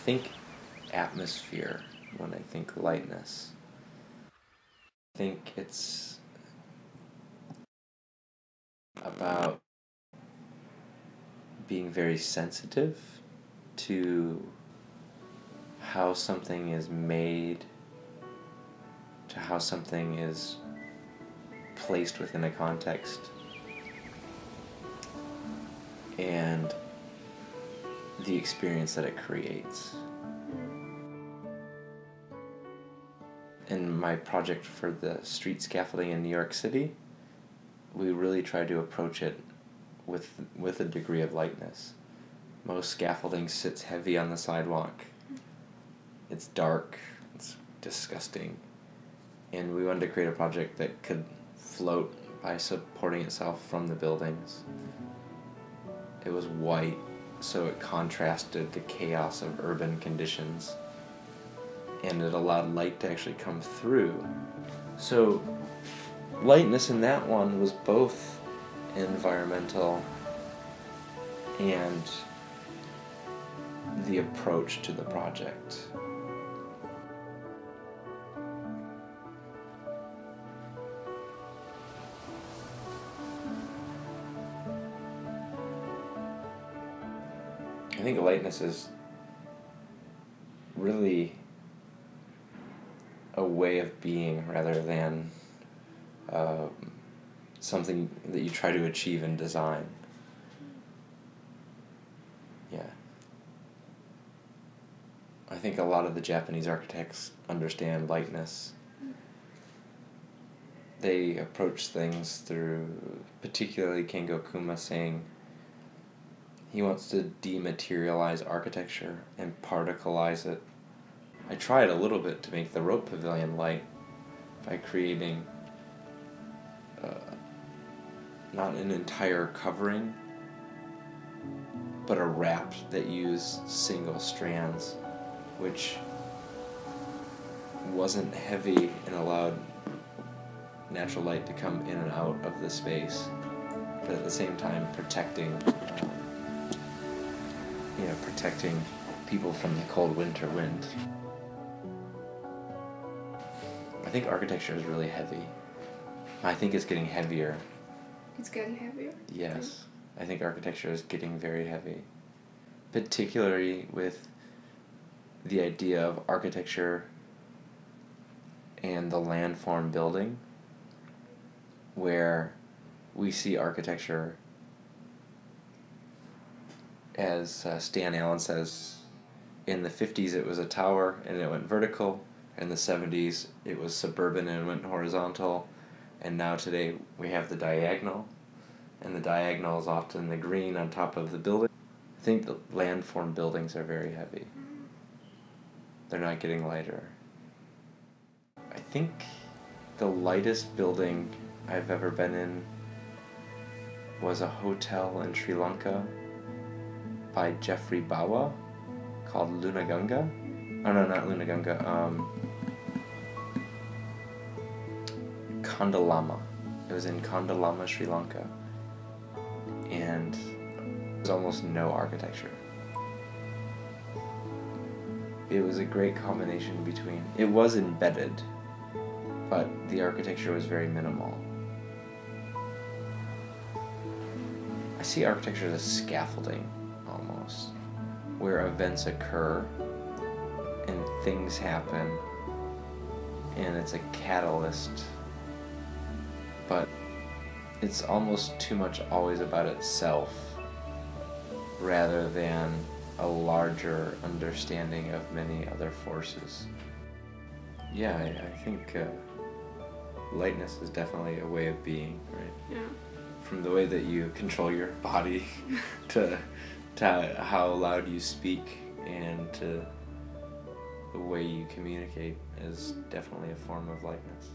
think atmosphere when I think lightness. I think it's about being very sensitive to how something is made, to how something is placed within a context, and the experience that it creates. In my project for the street scaffolding in New York City, we really tried to approach it with a degree of lightness. Most scaffolding sits heavy on the sidewalk. It's dark, it's disgusting. And we wanted to create a project that could float by supporting itself from the buildings. It was white, so it contrasted the chaos of urban conditions, and it allowed light to actually come through. So lightness in that one was both environmental and the approach to the project. I think lightness is really a way of being rather than something that you try to achieve in design. Yeah. I think a lot of the Japanese architects understand lightness. They approach things through, particularly Kengo Kuma saying he wants to dematerialize architecture and particleize it. I tried a little bit to make the rope pavilion light by creating not an entire covering, but a wrap that used single strands, which wasn't heavy and allowed natural light to come in and out of the space, but at the same time protecting people from the cold winter wind. I think architecture is really heavy. I think it's getting heavier. It's getting heavier? Yes. I think architecture is getting very heavy. Particularly with the idea of architecture and the landform building, where we see architecture as Stan Allen says, in the 50s it was a tower and it went vertical, in the 70s it was suburban and it went horizontal, and now today we have the diagonal, and the diagonal is often the green on top of the building. I think the landform buildings are very heavy. They're not getting lighter. I think the lightest building I've ever been in was a hotel in Sri Lanka by Jeffrey Bawa called Lunagunga. Oh no, not Lunagunga. Kondalama. It was in Kondalama, Sri Lanka. And there's almost no architecture. It was a great combination between... It was embedded, but the architecture was very minimal. I see architecture as scaffolding, almost, where events occur and things happen, and it's a catalyst, but it's almost too much always about itself rather than a larger understanding of many other forces. Yeah, I think lightness is definitely a way of being, right? Yeah. From the way that you control your body to how loud you speak and to the way you communicate is definitely a form of lightness.